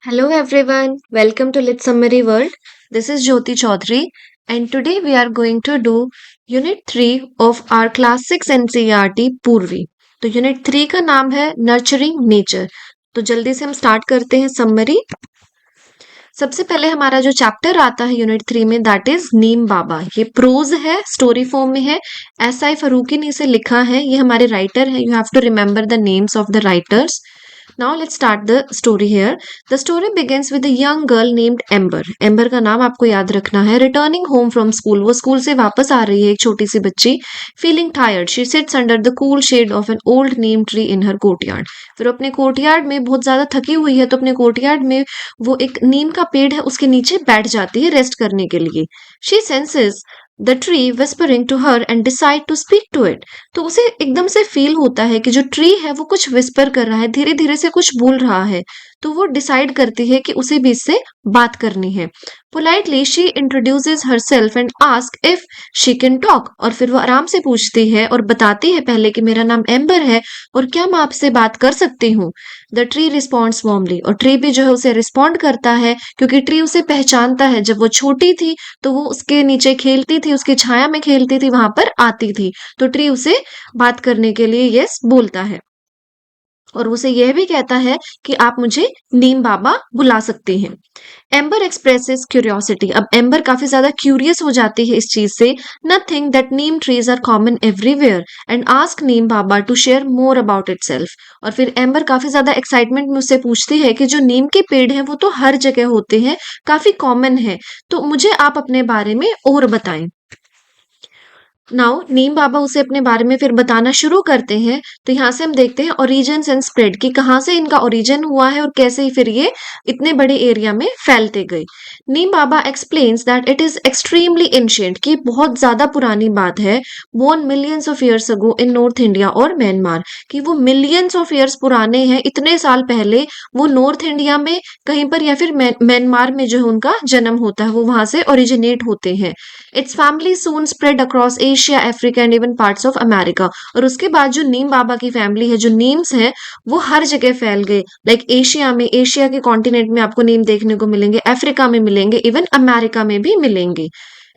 Hello everyone, welcome to Lit Summary World. This is Jyoti Chaudhary and today we are going to do Unit 3 of our Class 6 NCERT पूर्वी। तो unit 3 का नाम है nurturing nature. तो जल्दी से हम स्टार्ट करते हैं समरी। सबसे पहले हमारा जो चैप्टर आता है यूनिट 3 में दैट इज नीम बाबा। ये प्रोज है, स्टोरी फॉर्म में है। SI फरूकी ने इसे लिखा है, ये हमारे राइटर है। You have to remember the names of the writers. Now let's start the story here. The story begins with a young girl named Ember. Ember का नाम आपको याद रखना है। Returning home from school, वो स्कूल से वापस आ रही है एक छोटी सी बच्ची। Feeling tired, she sits under the cool shade of an old neem tree in her courtyard. फिर अपने कोर्टयार्ड में बहुत ज्यादा थकी हुई है तो अपने कोर्टयार्ड में वो एक नीम का पेड़ है उसके नीचे बैठ जाती है रेस्ट करने के लिए। She senses the tree whispering to her and decide to speak to it. तो उसे एकदम से फील होता है कि जो ट्री है वो कुछ विस्पर कर रहा है, धीरे धीरे से कुछ बोल रहा है। तो वो डिसाइड करती है कि उसे भी इससे बात करनी है। Politely she introduces herself and ask if she can talk. और फिर वो आराम से पूछती है और बताती है पहले कि मेरा नाम एम्बर है और क्या मैं आपसे बात कर सकती हूँ। द ट्री रिस्पॉन्ड्स वार्मली, और ट्री भी जो है उसे रिस्पॉन्ड करता है क्योंकि ट्री उसे पहचानता है। जब वो छोटी थी तो वो उसके नीचे खेलती थी, उसकी छाया में खेलती थी, वहां पर आती थी। तो ट्री उसे बात करने के लिए यस बोलता है और उसे यह भी कहता है कि आप मुझे नीम बाबा बुला सकते हैं। Amber expresses curiosity. अब एम्बर काफी ज्यादा क्यूरियस हो जाती है इस चीज से। Noting that neem trees are common everywhere and ask Neem Baba to share more about itself. और फिर एम्बर काफी ज्यादा एक्साइटमेंट में उससे पूछती है कि जो नीम के पेड़ हैं वो तो हर जगह होते हैं, काफी कॉमन है, तो मुझे आप अपने बारे में और बताएं। नाउ नीम बाबा उसे अपने बारे में फिर बताना शुरू करते हैं। तो यहाँ से हम देखते हैं ओरिजिन एंड स्प्रेड, कि कहाँ से इनका ओरिजिन हुआ है और कैसे फिर ये इतने बड़े एरिया में फैलते गए। Neem Baba explains that it is extremely ancient, कि बहुत ज्यादा पुरानी बात है। Born millions of years ago in North India और म्यांमार, कि वो मिलियंस ऑफ ईयर्स पुराने हैं, इतने साल पहले वो नॉर्थ इंडिया में कहीं पर या फिर म्यांमार में जो है उनका जन्म होता है, वो वहां से ओरिजिनेट होते हैं। It's family soon spread across Asia, Africa and even parts of America. और उसके बाद जो नीम बाबा की फैमिली है, जो नीम्स है, वो हर जगह फैल गए। लाइक एशिया में, एशिया के कॉन्टिनेंट में आपको नीम देखने को मिलेंगे, अफ्रीका में मिलेंगे, इवन अमेरिका में भी मिलेंगे।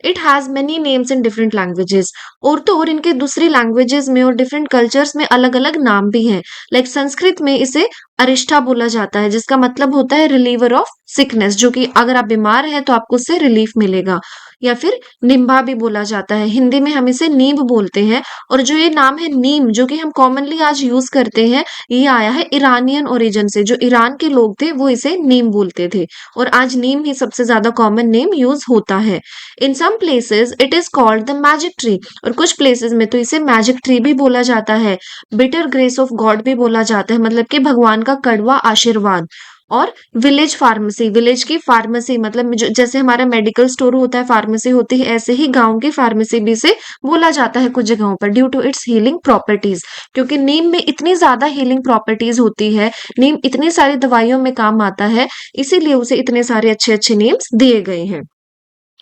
It has many names in different languages. और तो और इनके दूसरी लैंग्वेजेस में और डिफरेंट कल्चर्स में अलग अलग नाम भी हैं। लाइक संस्कृत में इसे अरिष्ठा बोला जाता है, जिसका मतलब होता है रिलीवर ऑफ सिकनेस, जो कि अगर आप बीमार हैं तो आपको उससे रिलीफ मिलेगा। या फिर निम्बा भी बोला जाता है, हिंदी में हम इसे नींब बोलते हैं। और जो ये नाम है नीम, जो कि हम कॉमनली आज यूज करते हैं, ये आया है ईरानियन ओरिजिन से। जो ईरान के लोग थे वो इसे नीम बोलते थे और आज नीम ही सबसे ज्यादा कॉमन नेम यूज होता है। In some places it is called the magic tree, और कुछ प्लेसेस में तो इसे मैजिक ट्री भी बोला जाता है। बिटर ग्रेस ऑफ गॉड भी बोला जाता है, मतलब कि भगवान का कड़वा आशीर्वाद। और विलेज फार्मेसी, विलेज की फार्मेसी मतलब जैसे हमारा मेडिकल स्टोर होता है, फार्मेसी होती है, ऐसे ही गांव की फार्मेसी भी से बोला जाता है कुछ जगहों पर, due to its healing properties. क्योंकि नीम में इतनी ज्यादा हीलिंग प्रॉपर्टीज होती है, नीम इतनी सारी दवाइयों में काम आता है, इसीलिए उसे इतने सारे अच्छे अच्छे नेम्स दिए गए हैं।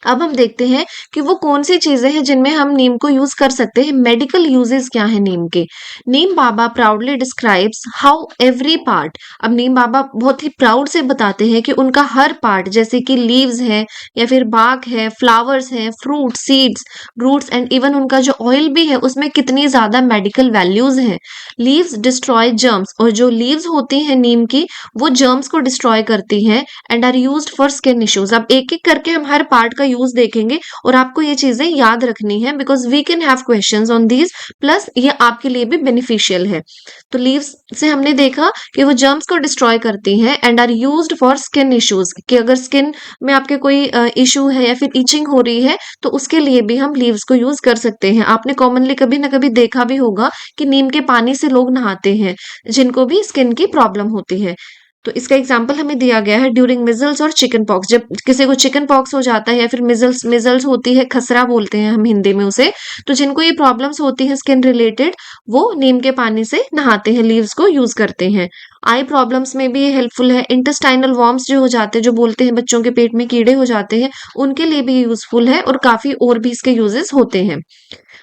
अब हम देखते हैं कि वो कौन सी चीजें हैं जिनमें हम नीम को यूज कर सकते हैं। मेडिकल यूजेस क्या है नीम के। Neem Baba proudly describes how every part. अब नीम बाबा बहुत ही प्राउड से बताते हैं कि उनका हर पार्ट, जैसे कि लीव्स है या फिर बाग है, फ्लावर्स है, fruit, seeds, roots and even उनका जो ऑयल भी है उसमें कितनी ज्यादा मेडिकल वैल्यूज हैं। लीव्स डिस्ट्रॉय जर्म्स, और जो लीव्स होती हैं नीम की वो जर्म्स को डिस्ट्रॉय करती हैं and are used for skin issues. अब एक एक करके हम हर पार्ट का यूज देखेंगे और आपको ये चीजें याद रखनी है, because we can have questions on these, plus ये आपके लिए भी बेनिफिशियल है। तो लीव्स से हमने देखा कि वो जर्म्स को डिस्ट्रॉय करती हैं and are used for skin issues, कि अगर स्किन में आपके कोई इशू है या फिर इचिंग हो रही है तो उसके लिए भी हम लीव्स को यूज कर सकते हैं। आपने कॉमनली कभी ना कभी देखा भी होगा कि नीम के पानी से लोग नहाते हैं जिनको भी स्किन की प्रॉब्लम होती है। तो इसका एग्जाम्पल हमें दिया गया है ड्यूरिंग मिजल्स और चिकन पॉक्स। जब किसी को चिकन पॉक्स हो जाता है या फिर मिजल्स मिजल्स होती है, खसरा बोलते हैं हम हिंदी में उसे, तो जिनको ये प्रॉब्लम्स होती है स्किन रिलेटेड, वो नीम के पानी से नहाते हैं, लीव्स को यूज करते हैं। आई प्रॉब्लम्स में भी ये हेल्पफुल है। इंटेस्टाइनल वॉर्म्स जो हो जाते हैं, जो बोलते हैं बच्चों के पेट में कीड़े हो जाते हैं, उनके लिए भी यूजफुल है और काफी और भी इसके यूजेस होते हैं।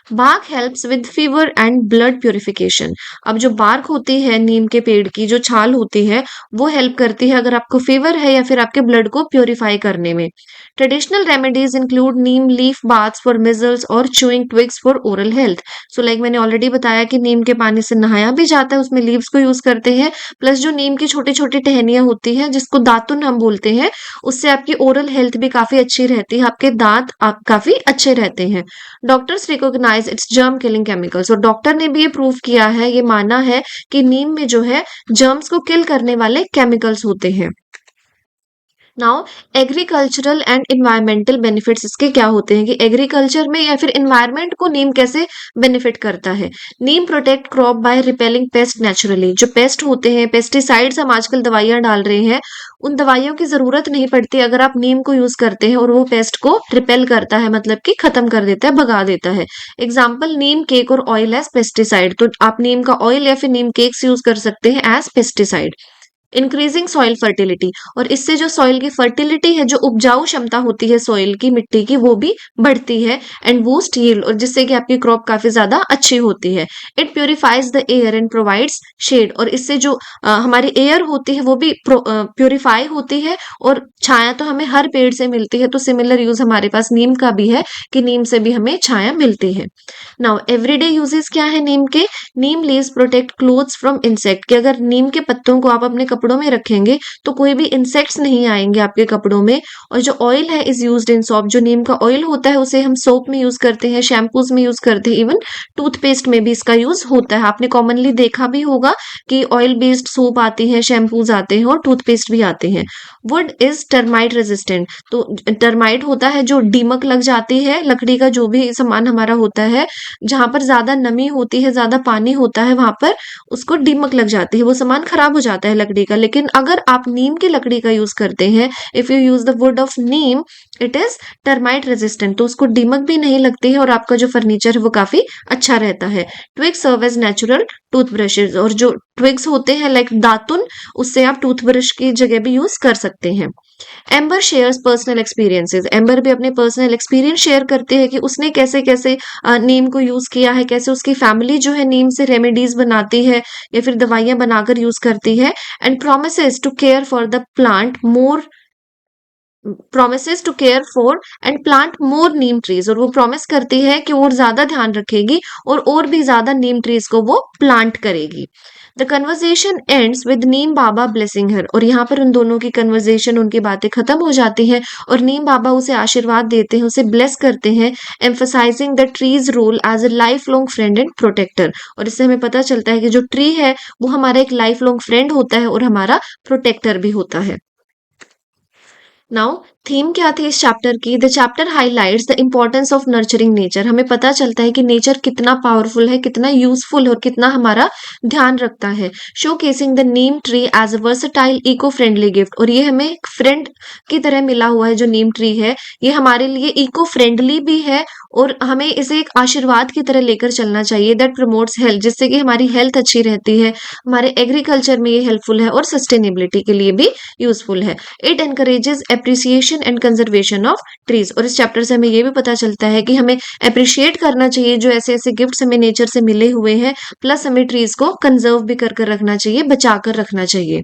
Bark helps with fever and blood purification. अब जो बार्क होती है नीम के पेड़ की, जो छाल होती है, वो हेल्प करती है अगर आपको फीवर है या फिर आपके ब्लड को प्यूरिफाई करने में। Traditional remedies include neem leaf baths for measles और chewing twigs for oral health. So like मैंने ऑलरेडी बताया कि नीम के पानी से नहाया भी जाता है, उसमें लीव्स को यूज करते हैं, प्लस जो नीम की छोटी छोटी टहनियां होती हैं जिसको दातुन हम बोलते हैं, उससे आपकी ओरल हेल्थ भी काफी अच्छी रहती है, आपके दांत आप काफी अच्छे रहते हैं। Doctors recognise its germ killing chemicals, और डॉक्टर ने भी ये प्रूव किया है, ये माना है कि नीम में जो है जर्म्स को किल करने वाले केमिकल्स होते हैं। Now agricultural and environmental benefits इसके क्या होते हैं कि एग्रीकल्चर में या फिर इन्वायरमेंट को नीम कैसे बेनिफिट करता है। Neem protect crop by repelling pest naturally. जो पेस्ट होते हैं, पेस्टिसाइड्स हम आजकल दवाइयां डाल रहे हैं, उन दवाइयों की जरूरत नहीं पड़ती अगर आप नीम को यूज करते हैं, और वो पेस्ट को रिपेल करता है, मतलब कि खत्म कर देता है, भगा देता है। एग्जाम्पल नीम केक और ऑयल एज पेस्टिसाइड। तो आप नीम का ऑयल या फिर नीम केक्स यूज कर सकते हैं as pesticide. Increasing soil fertility, और इससे जो सॉइल की फर्टिलिटी है, जो उपजाऊ क्षमता होती है सॉइल की, मिट्टी की, वो भी बढ़ती है। एंड बूस्ट यील्ड, और जिससे कि आपकी क्रॉप काफी ज्यादा अच्छी होती है। It purifies the air and provides shade, और इससे जो हमारी एयर होती है वो भी प्योरीफाई होती है, और छाया तो हमें हर पेड़ से मिलती है, तो सिमिलर यूज हमारे पास नीम का भी है कि नीम से भी हमें छाया मिलती है। नाउ एवरीडे यूजेस क्या है नीम के। Neem leaves protect clothes from insect, कि अगर नीम के पत्तों को आप अपने कपड़ों में रखेंगे तो कोई भी इंसेक्ट्स नहीं आएंगे आपके कपड़ों में। और जो ऑयल है इज यूज्ड इन सोप, जो नीम का ऑयल होता है उसे हम सोप में यूज करते हैं, शैम्पूज में यूज करते हैं, इवन टूथपेस्ट में भी इसका यूज होता है। आपने कॉमनली देखा भी होगा कि ऑयल बेस्ड सोप आती है, शैम्पूज आते हैं और टूथपेस्ट भी आते हैं। वुड इज टर्माइट रेजिस्टेंट, तो टर्माइट होता है जो दीमक लग जाती है, लकड़ी का जो भी सामान हमारा होता है, जहां पर ज्यादा नमी होती है, ज्यादा पानी होता है, वहां पर उसको दीमक लग जाती है, वो सामान खराब हो जाता है लकड़ी का। लेकिन अगर आप नीम की लकड़ी का यूज करते हैं, if you use the wood of Neem, it is termite resistant, तो उसको दीमक भी नहीं लगती है और आपका जो फर्नीचर है वो काफी अच्छा रहता है। Twigs serve as natural toothbrushes, और जो ट्विग्स होते हैं लाइक दातुन, उससे आप टूथब्रश की जगह भी यूज कर सकते हैं। Amber shares personal experiences, amber भी अपने पर्सनल एक्सपीरियंस शेयर करते हैं कि उसने कैसे कैसे नीम को यूज किया है, कैसे उसकी फैमिली जो है नीम से रेमेडीज बनाती है या फिर दवाइयां बनाकर यूज करती है। And promises to care for the plant more, promises to care for and plant more neem trees, और वो प्रॉमिस करती है कि और ज्यादा ध्यान रखेगी और भी ज्यादा नीम ट्रीज को वो प्लांट करेगी। The conversation ends with Neem Baba blessing her, और यहाँ पर उन दोनों की कन्वर्जेशन, उनकी बातें खत्म हो जाती हैं और नीम बाबा उसे आशीर्वाद देते हैं, उसे ब्लेस करते हैं, emphasising the tree's role as a life long friend and protector. और इससे हमें पता चलता है कि जो ट्री है वो हमारा एक लाइफ लॉन्ग फ्रेंड होता है और हमारा प्रोटेक्टर भी होता है। नाउ थीम क्या थी इस चैप्टर की। The chapter highlights the importance of nurturing nature. हमें पता चलता है कि नेचर कितना पावरफुल है, कितना यूजफुल और कितना हमारा ध्यान रखता है। Showcasing the neem tree as a versatile eco friendly gift, और ये हमें एक फ्रेंड की तरह मिला हुआ है। जो नीम ट्री है ये हमारे लिए इको फ्रेंडली भी है और हमें इसे एक आशीर्वाद की तरह लेकर चलना चाहिए। दैट प्रमोट्स हेल्थ, जिससे कि हमारी हेल्थ अच्छी रहती है, हमारे एग्रीकल्चर में ये हेल्पफुल है और सस्टेनेबिलिटी के लिए भी यूजफुल है। It encourages appreciation and conservation of trees, और इस चैप्टर से हमें ये भी पता चलता है कि हमें अप्रिशिएट करना चाहिए जो ऐसे ऐसे गिफ्ट्स हमें नेचर से मिले हुए हैं, प्लस हमें ट्रीज को कंजर्व भी कर रखना चाहिए, बचा कर रखना चाहिए।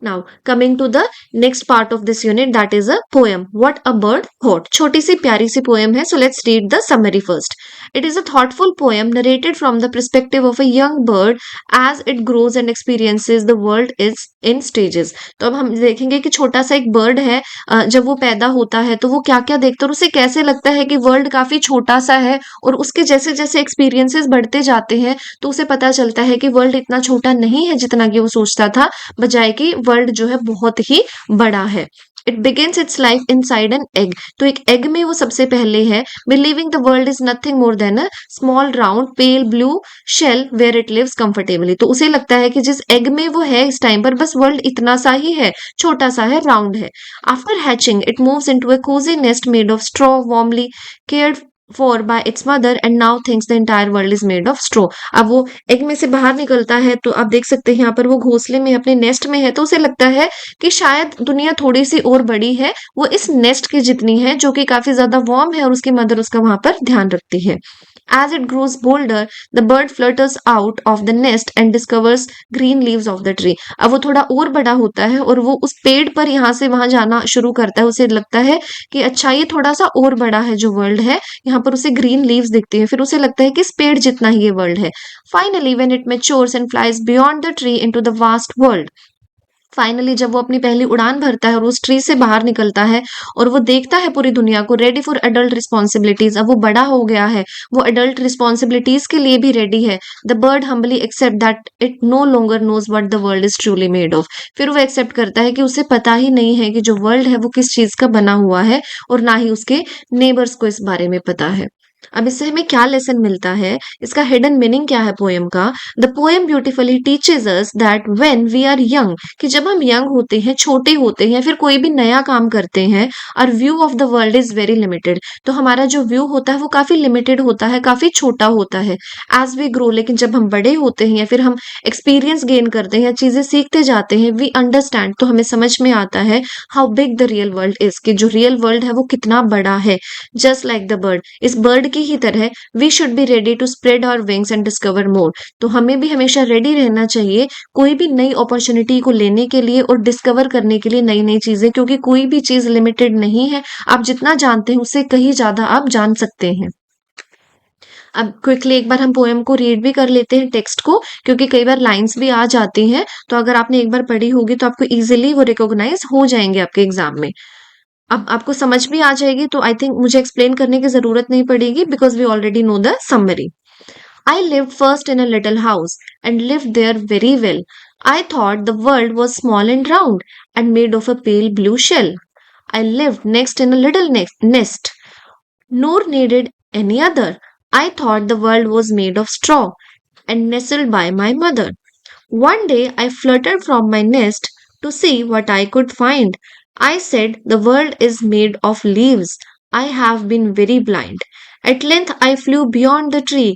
Now, coming to the next part of this unit, that is a poem. What a bird thought. छोटी सी प्यारी सी poem है. So let's read the summary first. It is a thoughtful poem narrated from the perspective of a young bird as it grows and experiences the world is in stages. तो अब हम देखेंगे कि छोटा सा एक बर्ड है, जब वो पैदा होता है तो वो क्या क्या देखता है और उसे कैसे लगता है कि वर्ल्ड काफी छोटा सा है, और उसके जैसे जैसे एक्सपीरियंसेस बढ़ते जाते हैं तो उसे पता चलता है कि वर्ल्ड इतना छोटा नहीं है जितना कि वो सोचता था, बजाय कि वर्ल्ड जो है बहुत ही बड़ा है। It begins its life inside an egg, तो एक एग में वो सबसे पहले है। Believing the world is nothing more than a small round pale blue shell where it lives comfortably, तो उसे लगता है कि जिस एग में वो है इस टाइम पर बस वर्ल्ड इतना सा ही है, छोटा सा है, राउंड है। After hatching it moves into a cosy nest made of straw warmly cared for by its mother and now thinks the entire world is made of straw. अब वो एग में से बाहर निकलता है तो आप देख सकते हैं यहाँ पर वो घोंसले में अपने नेस्ट में है, तो उसे लगता है कि शायद दुनिया थोड़ी सी और बड़ी है, वो इस नेस्ट की जितनी है, जो कि काफी ज्यादा वार्म है और उसकी मदर उसका वहां पर ध्यान रखती है। As it grows bolder, the bird flutters out of the nest and discovers green leaves of the tree. अब वो थोड़ा और बड़ा होता है और वो उस पेड़ पर यहाँ से वहां जाना शुरू करता है। उसे लगता है कि अच्छा ये थोड़ा सा और बड़ा है जो वर्ल्ड है, यहाँ पर उसे ग्रीन लीव्स दिखती हैं। फिर उसे लगता है कि इस पेड़ जितना ही ये वर्ल्ड है। Finally when it matures and flies beyond the tree into the vast world, finally जब वो अपनी पहली उड़ान भरता है और उस ट्री से बाहर निकलता है और वो देखता है पूरी दुनिया को, रेडी फॉर एडल्ट रिस्पॉन्सिबिलिटीज, अब वो बड़ा हो गया है, वो एडल्ट रिस्पॉन्सिबिलिटीज के लिए भी रेडी है। The bird humbly accept that it no longer knows what the world is truly made of. फिर वो एक्सेप्ट करता है कि उसे पता ही नहीं है कि जो वर्ल्ड है वो किस चीज का बना हुआ है, और ना ही उसके नेबर्स को इस बारे में पता है। अब इससे हमें क्या लेसन मिलता है, इसका हिडन मीनिंग क्या है पोएम का? The poem beautifully teaches us that when we are young, कि जब हम यंग होते हैं, छोटे होते हैं, फिर कोई भी नया काम करते हैं, our view of the world is very limited. तो हमारा जो व्यू होता है वो काफी लिमिटेड होता है, काफी छोटा होता है। एज वी ग्रो, लेकिन जब हम बड़े होते हैं या फिर हम एक्सपीरियंस गेन करते हैं या चीजें सीखते जाते हैं, वी अंडरस्टैंड, तो हमें समझ में आता है how big the real world is, कि जो रियल वर्ल्ड है वो कितना बड़ा है। जस्ट लाइक द बर्ड, इस बर्ड की ही तरह we should be ready to spread our wings and discover more. तो हमें भी हमेशा रेडी रहना चाहिए कोई भी नई अपॉर्चुनिटी को लेने के लिए और डिस्कवर करने के लिए नई नई चीजें, क्योंकि कोई भी चीज लिमिटेड नहीं है। आप जितना जानते हैं उससे कहीं ज्यादा आप जान सकते हैं। अब क्विकली एक बार हम पोएम को रीड भी कर लेते हैं, टेक्स्ट को, क्योंकि कई बार लाइंस भी आ जाती हैं, तो अगर आपने एक बार पढ़ी होगी तो आपको इजीली वो रिकॉग्नाइज हो जाएंगे आपके एग्जाम में। अब आपको समझ भी आ जाएगी, तो आई थिंक मुझे एक्सप्लेन करने की जरूरत नहीं पड़ेगी, because we already know the summary. I lived first in a little house and lived there very well. I thought the world was small and round and made of a pale blue shell. I lived next in a little nest, nor needed any other. I thought the world was made of straw and nestled by my mother. One day I fluttered from my nest to see what I could find. I said, the world is made of leaves. I have been very blind. At length I flew beyond the tree,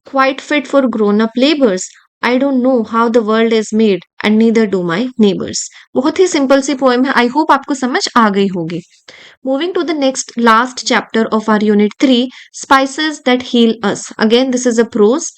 quite fit for grown up labors. I don't know how the world is made and neither do my neighbors. बहुत ही simple सी poem है, I hope आपको समझ आ गई होगी। Moving to the next last chapter of our unit 3, spices that heal us. Again, this is a prose.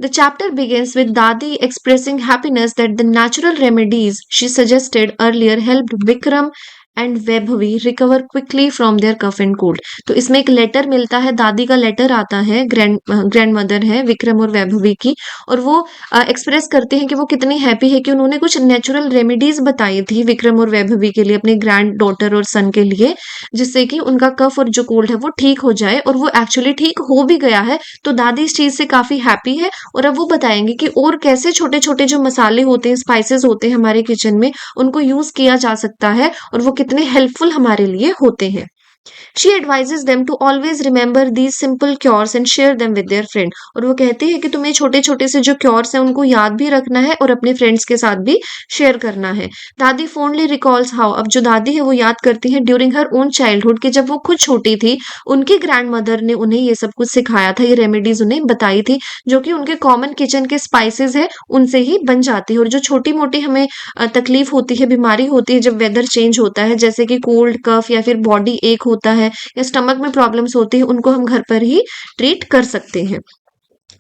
The chapter begins with Dadi expressing happiness that the natural remedies she suggested earlier helped Vikram and Vaibhavi recover quickly from their cough and cold. तो इसमें एक letter मिलता है, दादी का letter आता है, grand mother है विक्रम और वैभवी की, और वो एक्सप्रेस करते हैं कि वो कितनी हैप्पी है कि उन्होंने कुछ नेचुरल रेमेडीज बताई थी विक्रम और वैभवी के लिए, अपने ग्रैंड डॉटर और सन के लिए, जिससे कि उनका कफ और जो कोल्ड है वो ठीक हो जाए, और वो एक्चुअली ठीक हो भी गया है। तो दादी इस चीज से काफी हैप्पी है, और अब वो बताएंगे कि और कैसे छोटे छोटे जो मसाले होते हैं, स्पाइसेस होते हैं हमारे किचन में, उनको यूज किया जा सकता है और वो कितने हेल्पफुल हमारे लिए होते हैं। She advises them to always remember these simple cures and share them with their friend. और वो कहती है कि तुम्हें छोटे छोटे से जो क्योर्स हैं उनको याद भी रखना है और अपने फ्रेंड्स के साथ भी शेयर करना है। दादी fondly recalls how, अब जो दादी है वो याद करती है ड्यूरिंग हर ओन चाइल्डहुड, कि जब वो खुद छोटी थी उनकी ग्रैंड मदर ने उन्हें ये सब कुछ सिखाया था, ये रेमेडीज उन्हें बताई थी, जो कि उनके कॉमन किचन के स्पाइसेस है उनसे ही बन जाती है। और जो छोटी मोटी हमें तकलीफ होती है, बीमारी होती है जब वेदर चेंज होता है, जैसे कि कोल्ड कफ या फिर बॉडी एक होता है या स्टमक में प्रॉब्लम्स होती है, उनको हम घर पर ही ट्रीट कर सकते हैं।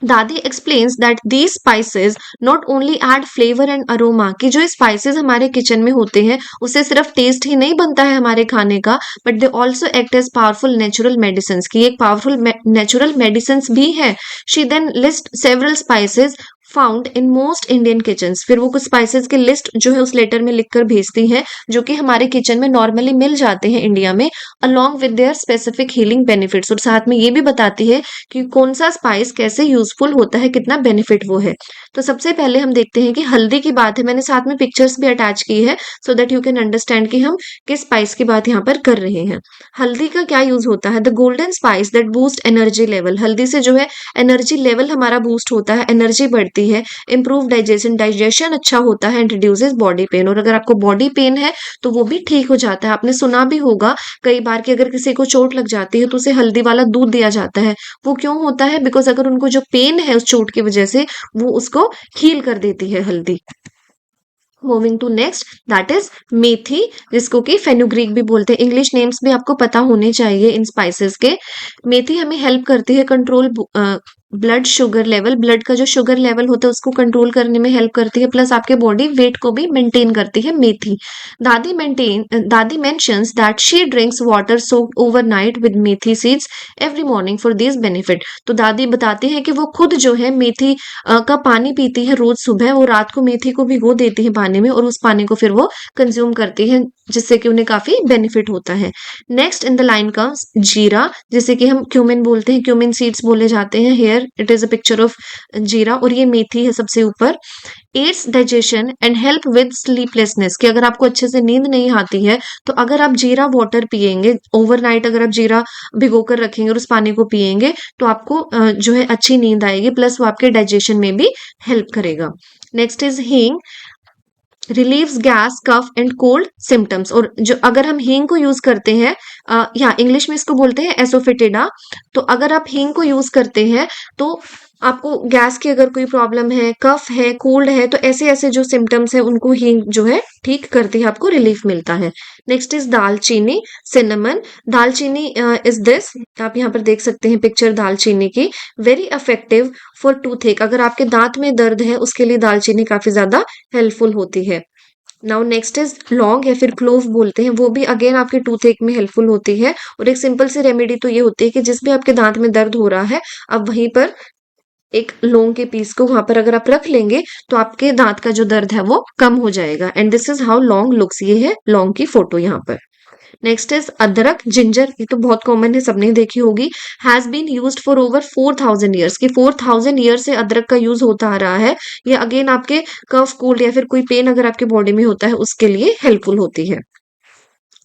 Dadi explains that these spices not only add flavour and aroma, कि जो स्पाइसेस हमारे किचन में होते हैं उससे सिर्फ टेस्ट ही नहीं बनता है हमारे खाने का, but they also act as powerful natural medicine, की एक पावरफुल नेचुरल मेडिसिन भी है। She then list several spices found in most Indian kitchen, फिर वो कुछ स्पाइसेस की लिस्ट जो है उस लेटर में लिखकर भेजती हैं, जो कि हमारे किचन में नॉर्मली मिल जाते हैं इंडिया में, along with their specific healing benefits, और साथ में ये भी बताती है कि कौन सा स्पाइस कैसे यूजफुल होता है, कितना बेनिफिट वो है। तो सबसे पहले हम देखते हैं कि हल्दी की बात है, मैंने साथ में पिक्चर्स भी अटैच की है so that you can understand कि हम किस स्पाइस की बात यहाँ पर कर रहे हैं। हल्दी का क्या यूज होता है? The golden spice that boost energy level, हल्दी से जो है एनर्जी लेवल हमारा बूस्ट होता है, एनर्जी बढ़ती है, इंप्रूव डाइजेशन, डाइजेशन अच्छा होता है, एंड रिड्यूसेस बॉडी पेन, और अगर आपको बॉडी पेन है तो वो भी ठीक हो जाता है। आपने सुना भी होगा कई बार कि अगर किसी को चोट लग जाती है तो उसे हल्दी वाला दूध दिया जाता है। वो क्यों होता है? बिकॉज अगर उनको जो पेन है उस चोट की वजह से, वो उसको हील कर देती है हल्दी। Moving to next, that is methi, जिसको कि फेनुग्रीक भी बोलते हैं। इंग्लिश नेम्स भी आपको पता होने चाहिए इन स्पाइसेस के। मेथी हमें हेल्प करती है control blood sugar level, blood का जो शुगर लेवल होता है उसको कंट्रोल करने में हेल्प करती है, प्लस आपके बॉडी वेट को भी मेंटेन करती है मेथी। दादी mentions that she drinks water soaked overnight with methi seeds every morning for this benefit. तो दादी बताती है कि वो खुद जो है मेथी का पानी पीती है रोज सुबह, वो रात को मेथी को भिगो देती है पानी में और उस पानी को फिर वो कंज्यूम करती है, जिससे कि उन्हें काफी बेनिफिट होता है। Next in the line comes जीरा, जिसे कि हम क्यूमिन बोलते हैं, क्यूमिन सीड्स बोले जाते हैं। Here it is a picture of jeera, और ये मेथी है सबसे ऊपर। Aids digestion and help with sleeplessness, कि अगर आपको अच्छे से नींद नहीं आती है तो अगर आप जीरा वाटर पिएंगे ओवरनाइट, अगर आप जीरा भिगो कर रखेंगे और उस पानी को पिएंगे तो आपको जो है अच्छी नींद आएगी, प्लस वो आपके डाइजेशन में भी हेल्प करेगा। Next is hing, relieves gas cough and cold symptoms. और जो अगर हम हींग को यूज करते हैं, या इंग्लिश में इसको बोलते हैं एसोफिटिडा, तो अगर आप हींग को यूज करते हैं तो आपको गैस की अगर कोई प्रॉब्लम है, कफ है, कोल्ड है, तो ऐसे ऐसे जो सिम्टम्स है उनको हींग जो है ठीक करती है, आपको रिलीफ मिलता है। नेक्स्ट इज दालचीनी, सिनेमन। दालचीनी इज दिस, आप यहाँ पर देख सकते हैं पिक्चर दालचीनी की। वेरी इफेक्टिव फॉर टूथ, अगर आपके दांत में दर्द है उसके लिए दालचीनी काफी ज्यादा हेल्पफुल होती है। नाउ नेक्स्ट इज लौंग, या फिर क्लोव बोलते हैं, वो भी अगेन आपके टूथ एक में हेल्पफुल होती है। और एक सिंपल सी रेमेडी तो ये होती है कि जिस भी आपके दांत में दर्द हो रहा है, आप वहीं पर एक लौंग के पीस को वहां पर अगर आप रख लेंगे तो आपके दांत का जो दर्द है वो कम हो जाएगा। एंड दिस इज हाउ लौंग लुक्स, ये है लौंग की फोटो यहाँ पर। नेक्स्ट इज अदरक, जिंजर, ये तो बहुत कॉमन है, सबने देखी होगी। Has been used for over 4000 years, की 4000 ईयर से अदरक का यूज होता आ रहा है। ये अगेन आपके कफ कोल्ड या फिर कोई पेन अगर आपके बॉडी में होता है उसके लिए हेल्पफुल होती है।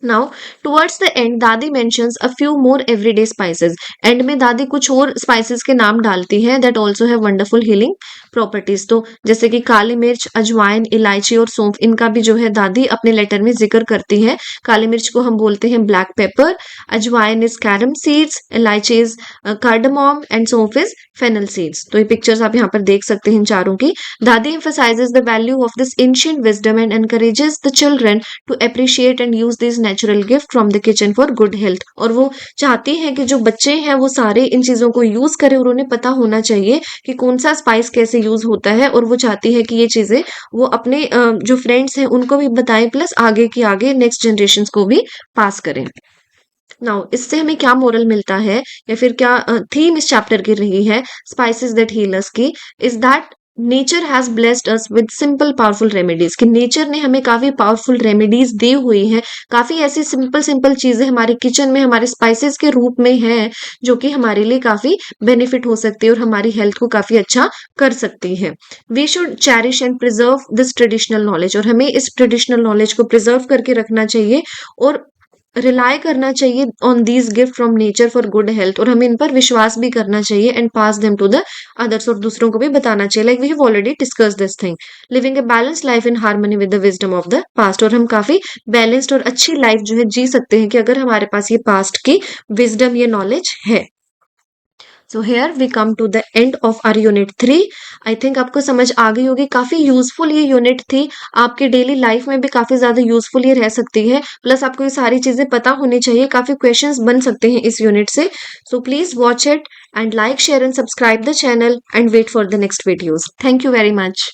नाउ टुवर्ड्स द एंड दादी mentions a few more everyday spices, and में दादी कुछ और स्पाइसेस के नाम डालती है that also have wonderful healing properties. तो जैसे कि काली मिर्च, अजवाइन, इलायची और सौंफ, इनका भी जो है दादी अपने लेटर में जिक्र करती है। काली मिर्च को हम बोलते हैं ब्लैक पेपर, अजवाइन इज कैरम सीड्स, इलायची इज कार्डमम एंड सौंफ इज फेनल सीड्स। तो ये पिक्चर्स आप यहाँ पर देख सकते हैं इन चारों की। दादी emphasizes the value of this ancient wisdom and encourages the children to appreciate and use these natural gift from the kitchen for good health। और वो चाहती हैं कि जो बच्चे हैं वो सारे इन चीजों को यूज करें, और उन्हें पता होना चाहिए कि कौन सा स्पाइस कैसे यूज होता है, और वो चाहती है कि ये चीजें वो अपने जो फ्रेंड्स हैं उनको भी बताएं, प्लस आगे की आगे नेक्स्ट जनरेशन को भी पास करें। नाउ इससे हमें क्या मोरल मिलता है, या फिर क्या थीम इस चैप्टर की रही है स्पाइसेस दैट हील अस की, is that nature has blessed us with simple powerful remedies, कि नेचर ने हमें काफी पावरफुल रेमेडीज दी हुई हैं। काफी ऐसी सिंपल सिंपल चीजें हमारे किचन में हमारे स्पाइसेस के रूप में है, जो कि हमारे लिए काफी बेनिफिट हो सकती है और हमारी हेल्थ को काफी अच्छा कर सकती है। We should cherish and preserve this traditional knowledge, और हमें इस ट्रेडिशनल नॉलेज को प्रिजर्व करके रखना चाहिए, और रिलाय करना चाहिए on these gift from nature for good health, और हमें इन पर विश्वास भी करना चाहिए and pass them to the others, और दूसरों को भी बताना चाहिए। Like we have already discuss this thing, living a balance life in harmony with the wisdom of the past. और हम काफी बैलेंस्ड और अच्छी लाइफ जो है जी सकते हैं कि अगर हमारे पास ये पास्ट की विजडम, ये नॉलेज है। So here we come to the end of our unit 3। I think आपको समझ आ गई होगी, काफी यूजफुल ये यूनिट थी, आपके डेली लाइफ में भी काफी ज्यादा यूजफुल ये रह सकती है, प्लस आपको ये सारी चीजें पता होनी चाहिए, काफी क्वेश्चंस बन सकते हैं इस यूनिट से। So please watch it and like, share and subscribe the channel and wait for the next videos. Thank you very much.